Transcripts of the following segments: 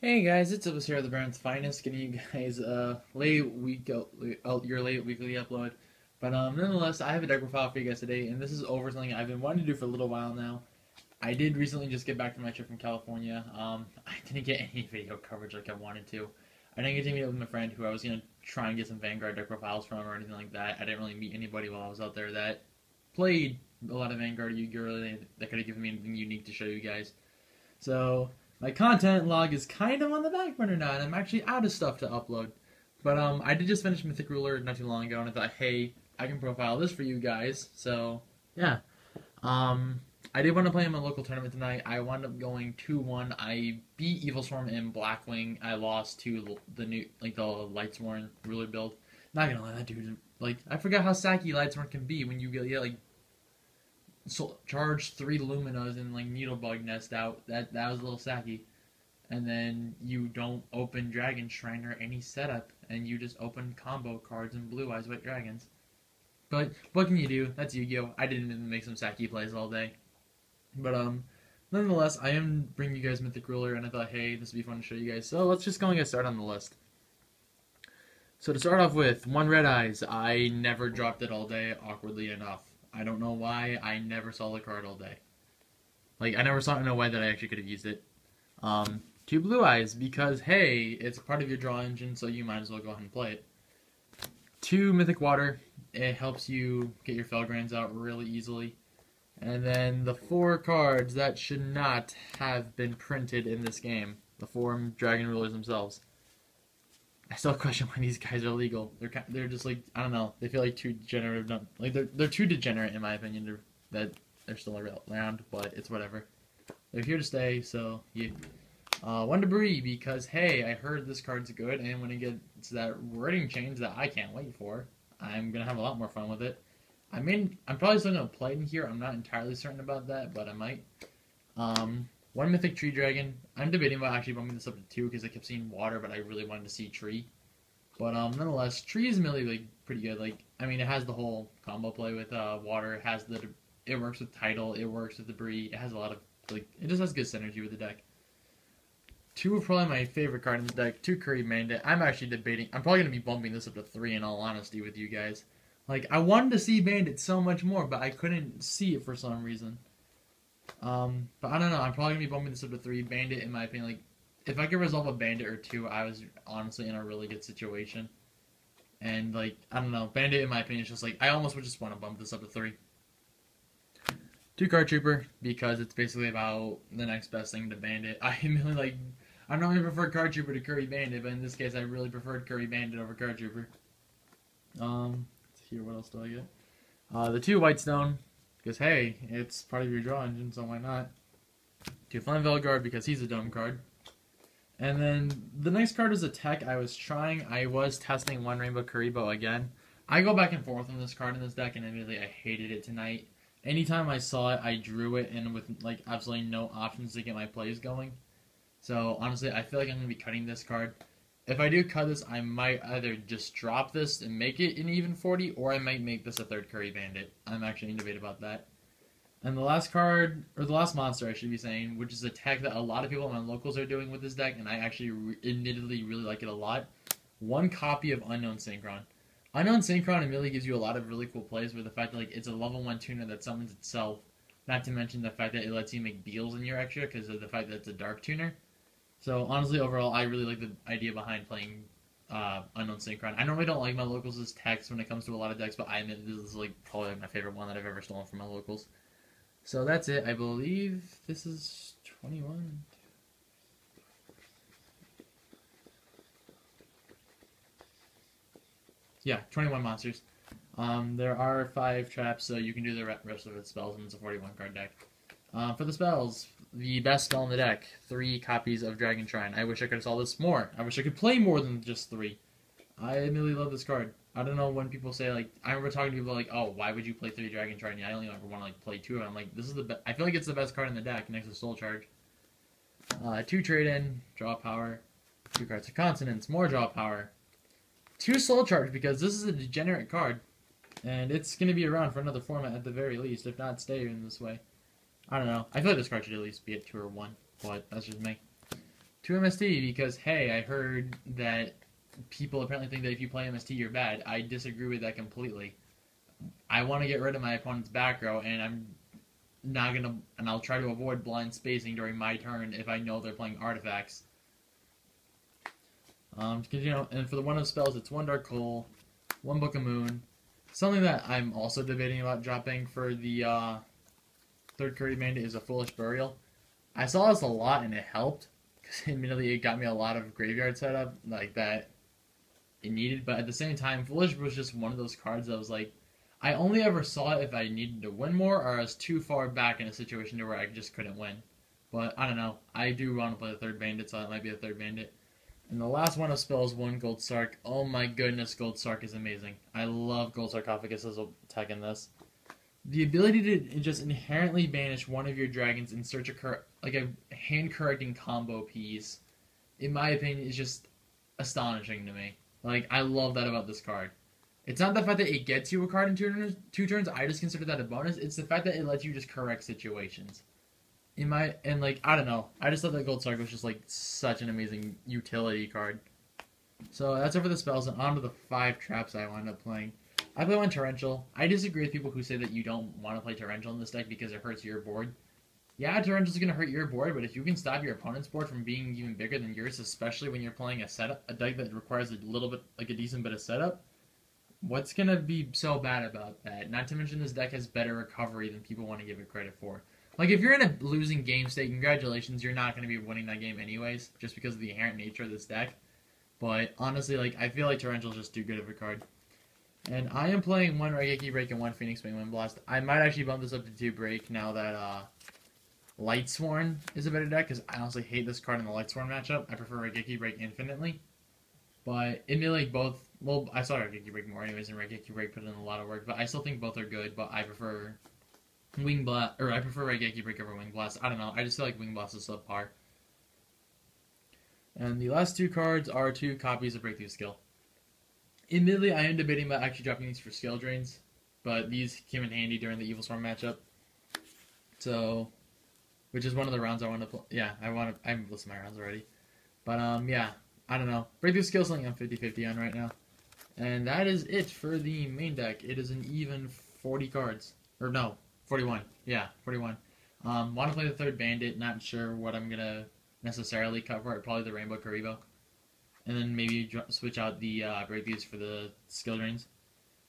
Hey guys, it's Elvis here, the Baron's Finest, getting you guys a your late weekly upload. But nonetheless, I have a deck profile for you guys today, and this is over something I've been wanting to do for a little while now. I did recently just get back from my trip from California. I didn't get any video coverage like I wanted to. I didn't get to meet up with my friend who I was gonna try and get some Vanguard deck profiles from or anything like that. I didn't really meet anybody while I was out there that played a lot of Vanguard or Yu-Gi-Oh! That could have given me anything unique to show you guys. So my content log is kind of on the back burner now, and I'm actually out of stuff to upload. But I did just finish Mythic Ruler not too long ago, and I thought, hey, I can profile this for you guys. So yeah, I did want to play in my local tournament tonight. I wound up going 2-1. I beat Evil Swarm in Blackwing. I lost to the new the Lightsworn Ruler build. Not gonna lie, that dude I forgot how sacky Lightsworn can be when you get charge 3 Luminas and Needlebug Nest out. That was a little sacky. And then you don't open Dragon Shrine or any setup, and you just open combo cards and Blue Eyes White Dragons. But what can you do? That's Yu-Gi-Oh! I didn't even make some sacky plays all day. But nonetheless, I am bringing you guys Mythic Ruler, and I thought, hey, this would be fun to show you guys. So let's just go and get started on the list. So to start off with, 1 Red Eyes. I never dropped it all day, awkwardly enough. I don't know why. I never saw the card all day. I never saw it in a way that I actually could have used it. 2 Blue Eyes, because, hey, it's part of your draw engine, so you might as well go ahead and play it. 2 Mythic Water. It helps you get your Felgrands out really easily. And then the 4 cards that should not have been printed in this game. The 4 Dragon Rulers themselves. I still question why these guys are legal. They're just I don't know. They feel too degenerate. They're too degenerate in my opinion that they're still around. But it's whatever. They're here to stay. So yeah. 1 Debris, because hey, I heard this card's good, and when it gets that wording change that I can't wait for, I'm gonna have a lot more fun with it. I'm probably still gonna play it in here. I'm not entirely certain about that, but I might. 1 Mythic Tree Dragon. I'm debating about actually bumping this up to 2 because I kept seeing water, but I really wanted to see tree. But nonetheless, tree is really pretty good. It has the whole combo play with water. It works with tidal. It works with debris. It has a lot of it just has good synergy with the deck. 2 are probably my favorite card in the deck. 2 Curry Bandit. I'm actually debating. I'm probably gonna be bumping this up to 3 in all honesty with you guys. I wanted to see Bandit so much more, but I couldn't see it for some reason. But I don't know. I'm probably gonna be bumping this up to 3. Bandit, in my opinion, if I could resolve a Bandit or 2, I was honestly in a really good situation. And I don't know. Bandit, in my opinion, is just I almost would just want to bump this up to 3. 2 Card Trooper, because it's basically about the next best thing to Bandit. I normally prefer Card Trooper to Curry Bandit, but in this case, I really preferred Curry Bandit over Card Trooper. Here, what else do I get? The 2 Whitestone, because hey, it's part of your draw engine, so why not? 2 Flame Velguard, because he's a dumb card. And then the next card is a tech I was testing 1 Rainbow Kuribo again. I go back and forth on this card in this deck, and admittedly I hated it tonight. Anytime I saw it, I drew it, and with absolutely no options to get my plays going. So honestly, I feel like I'm going to be cutting this card. If I do cut this, I might either just drop this and make it an even 40, or I might make this a 3rd Curry Bandit. I'm actually in debate about that. And the last card, or the last monster I should be saying, which is a tech that a lot of people in my locals are doing with this deck, and I actually admittedly really like it a lot. 1 copy of Unknown Synchron. Unknown Synchron immediately gives you a lot of really cool plays with the fact that it's a level 1 tuner that summons itself. Not to mention the fact that it lets you make deals in your extra because of the fact that it's a dark tuner. So honestly, overall, I really like the idea behind playing Unknown Synchron. I normally don't like my locals' text when it comes to a lot of decks, but I admit this is probably my favorite one that I've ever stolen from my locals. So that's it. I believe this is 21. Yeah, 21 monsters. There are 5 traps, so you can do the rest of its spells, and it's a 41 card deck. For the spells, the best spell in the deck, 3 copies of Dragon Shrine. I wish I could have saw this more. I wish I could play more than just 3. I really love this card. I don't know when people say, I remember talking to people oh, why would you play 3 Dragon Shrine? Yeah, I only ever want to play 2 of them. I'm this is the best. I feel like it's the best card in the deck next to Soul Charge. 2 Trade-In, draw power. 2 cards of Consonance, more draw power. 2 Soul Charge, because this is a degenerate card. And it's going to be around for another format at the very least, if not stay in this way. I don't know. I feel like this card should at least be at 2 or 1, but that's just me. to MST because, hey, I heard that people apparently think that if you play MST, you're bad. I disagree with that completely. I want to get rid of my opponent's back row, and I'll try to avoid blind spacing during my turn if I know they're playing artifacts. Because, and for the one of spells, it's one Dark Hole, one Book of Moon. Something that I'm also debating about dropping for the third Curry Bandit is a Foolish Burial. I saw this a lot and it helped, because admittedly it got me a lot of graveyard setup like that it needed, but at the same time, Foolish was just one of those cards that was like, I only ever saw it if I needed to win more or I was too far back in a situation to where I just couldn't win. But I don't know. I do want to play the third Bandit, so that might be the third Bandit. And the last one of spells, one Gold Sark. Oh my goodness, Gold Sark is amazing. I love Gold Sarcophagus as a tech in this. The ability to just inherently banish one of your dragons and search a hand-correcting combo piece, in my opinion, is just astonishing to me. Like, I love that about this card. It's not the fact that it gets you a card in two turns, I just consider that a bonus. It's the fact that it lets you just correct situations. I don't know. I just thought that Gold Sark was just, like, such an amazing utility card. So, that's it for the spells, and on to the 5 traps I wound up playing. I play one Torrential. I disagree with people who say that you don't want to play Torrential in this deck because it hurts your board. Yeah, Torrential's going to hurt your board, but if you can stop your opponent's board from being even bigger than yours, especially when you're playing a deck that requires a little bit, like a decent bit of setup, what's going to be so bad about that? Not to mention this deck has better recovery than people want to give it credit for. Like, if you're in a losing game state, congratulations, you're not going to be winning that game anyways, just because of the inherent nature of this deck. But, honestly, like, I feel like Torrential's just too good of a card. And I am playing one Raigeki Break and one Phoenix Wing Wind Blast. I might actually bump this up to 2 Break now that, Lightsworn is a better deck, because I honestly hate this card in the Lightsworn matchup. I prefer Raigeki Break infinitely. But, admittedly, both... Well, I saw Raigeki Break more anyways, and Raigeki Break put in a lot of work, but I still think both are good, but I prefer... I prefer Raigeki Break over Wing Blast. I don't know. I just feel like Wing Blast is subpar. And the last 2 cards are 2 copies of Breakthrough Skill. Admittedly, I am debating about actually dropping these for skill drains, but these came in handy during the Evil Storm matchup. So, which is one of the rounds I want to play. Yeah, I'm listing my rounds already. But, yeah, I don't know. Breakthrough Skill is something I'm 50-50 on right now. And that is it for the main deck. It is an even 40 cards. Or no, 41. Yeah, 41. Want to play the third Bandit. Not sure what I'm going to necessarily cover. Probably the Rainbow Karibo. And then maybe switch out the breakthroughs for the skill drains.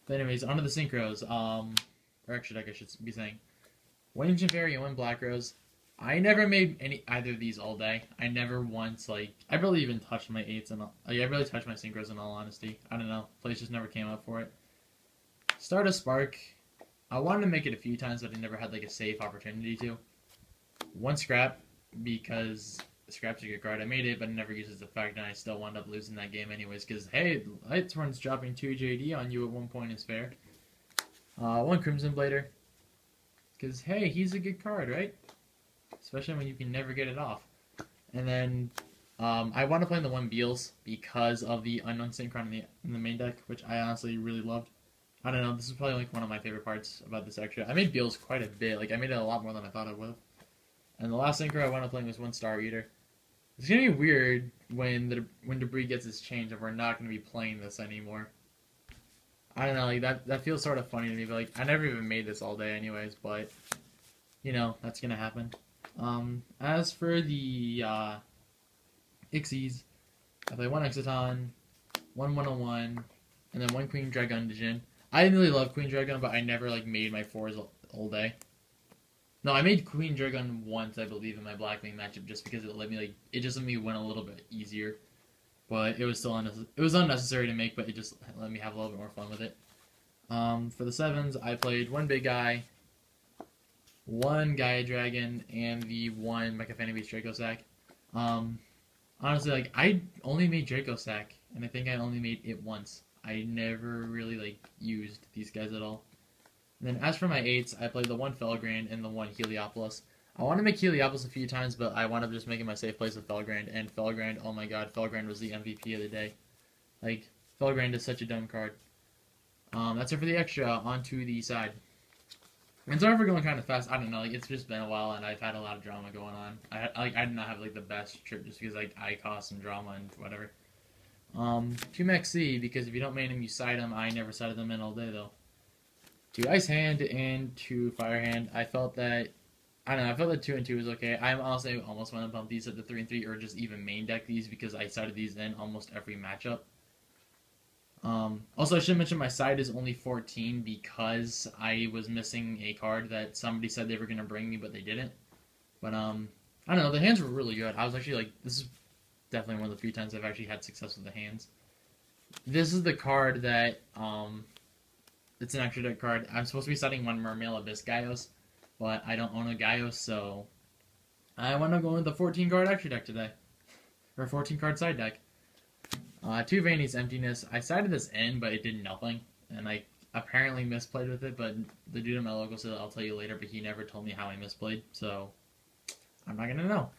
But anyways, onto the synchros. Or extra deck, I should be saying. One Ancient Fairy and one Black Rose. I never made either of these all day. I never once, I barely even touched my 8s and I barely touched my synchros in all honesty. I don't know. Plays just never came up for it. Stardust Spark. I wanted to make it a few times, but I never had, a safe opportunity to. One Scrap, because Scrap's a good card. I made it, but it never uses effect, and I still wound up losing that game anyways, because, hey, Lightsworn's dropping 2 JD on you at one point is fair. One Crimson Blader, because, hey, he's a good card, right? Especially when you can never get it off. And then, I want to play the one Beals because of the Unknown Synchron in the main deck, which I honestly really loved. I don't know, this is probably, one of my favorite parts about this extra. I made Beals quite a bit. I made it a lot more than I thought I would have. And the last synchro I want to play was one Star Eater. It's going to be weird when Debris gets his change and we're not going to be playing this anymore. I don't know, that feels sort of funny to me, but I never even made this all day anyways, but, that's going to happen. As for the, Ixies, I play one Exciton, one 101, and then one Queen Dragon Dijin. I didn't really love Queen Dragon, but I never, made my 4s all day. No, I made Queen Dragon once, I believe, in my Blackwing matchup, just because it just let me win a little bit easier. But it was still unnecessary to make, but it just let me have a little bit more fun with it. For the 7s, I played one Big Guy, one Gaia Dragon, and the one Mecha Fanny Beast Draco Sack. Honestly, I only made Draco Sack, and I think I only made it once. I never really, used these guys at all. And then as for my 8s, I played the one Felgrand and the one Heliopolis. I want to make Heliopolis a few times, but I wound up just making my safe place with Felgrand. And Felgrand, oh my god, Felgrand was the MVP of the day. Felgrand is such a dumb card. That's it for the extra. On to the side. And sorry for going kind of fast. I don't know. Like, it's just been a while, and I've had a lot of drama going on. I did not have like the best trip just because like I caused some drama and whatever. Two Max C, because if you don't main him, you side him. I never sided them in all day though. Two Ice Hand and two Fire Hand. I felt that I don't know. I felt that 2 and 2 was okay. I honestly almost want to bump these up to 3 and 3, or just even main deck these because I sided these in almost every matchup. Also, I should mention my side is only 14 because I was missing a card that somebody said they were going to bring me, but they didn't. But I don't know. The hands were really good. I was actually like, this is definitely one of the few times I've actually had success with the hands. This is the card that it's an extra deck card. I'm supposed to be setting one Mermail Abyss Gaios, but I don't own a Gaios, so I want to go with the 14 card extra deck today, or 14 card side deck. Two Vanity's Emptiness. I sided this in, but it did nothing, and I apparently misplayed with it, but the dude in my logo said I'll tell you later, but he never told me how I misplayed, so I'm not gonna know.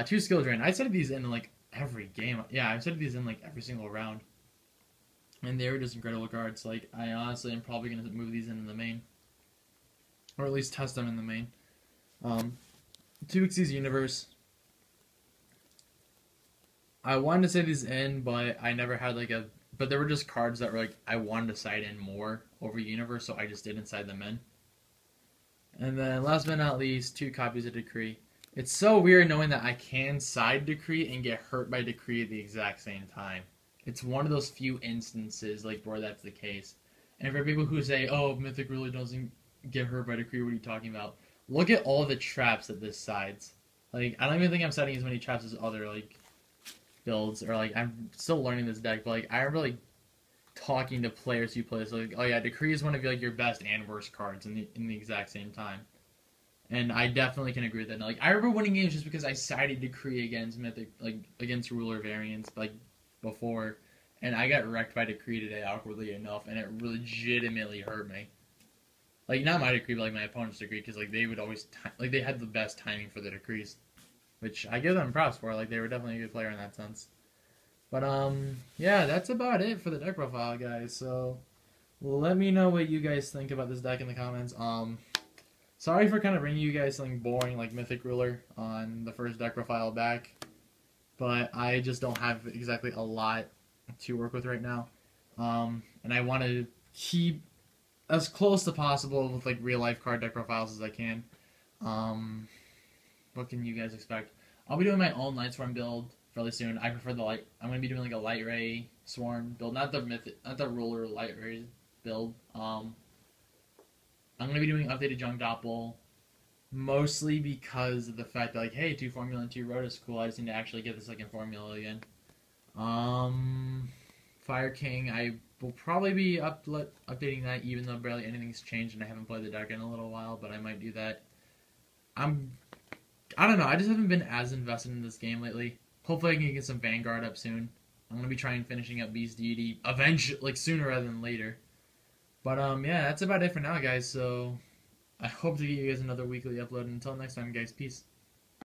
Two Skill Drain. I sided these in like every game. Yeah, I've sided these in like every single round, and they were just incredible cards. Like, I honestly am probably gonna move these into the main, or at least test them in the main. Two Xyz Universe. I wanted to say these in, but I never had like a. But there were just cards that were like I wanted to side in more over Universe, so I just didn't side them in. And then last but not least, two copies of Decree. It's so weird knowing that I can side Decree and get hurt by Decree at the exact same time. It's one of those few instances like where that's the case. And for people who say, "Oh, Mythic really doesn't get hurt by Decree," what are you talking about? Look at all the traps that this sides. Like, I don't even think I'm setting as many traps as other like builds, or like I'm still learning this deck, but like I remember like talking to players who play this, like, oh yeah, Decree is one of like your best and worst cards in the exact same time. And I definitely can agree with that. Like, I remember winning games just because I sided Decree against Mythic, like against ruler variants, like before, and I got wrecked by Decree today, awkwardly enough, and it legitimately hurt me. Like, not my Decree, but like my opponent's Decree, because like they would always like they had the best timing for the Decrees, which I give them props for. Like, they were definitely a good player in that sense. But yeah, that's about it for the deck profile, guys. So let me know what you guys think about this deck in the comments. Sorry for kind of bringing you guys something boring like Mythic Ruler on the first deck profile back, but I just don't have exactly a lot to work with right now. And I want to keep as close to possible with like real life card deck profiles as I can. What can you guys expect? I'll be doing my own Light Swarm build fairly soon. I prefer the light. I'm gonna be doing like a Light Ray Swarm build, not the Ruler Light Ray build. I'm gonna be doing updated Junk Doppel, mostly because of the fact that like, hey, 2 Formula and 2 Road is cool. I just need to actually get the second Formula again. Fire King, I will probably be updating that, even though barely anything's changed and I haven't played the deck in a little while, but I might do that. I don't know, I just haven't been as invested in this game lately. Hopefully I can get some Vanguard up soon. I'm gonna be trying finishing up Beast Deity eventually, like sooner rather than later. But yeah, that's about it for now, guys. So I hope to get you guys another weekly upload. Until next time, guys, peace.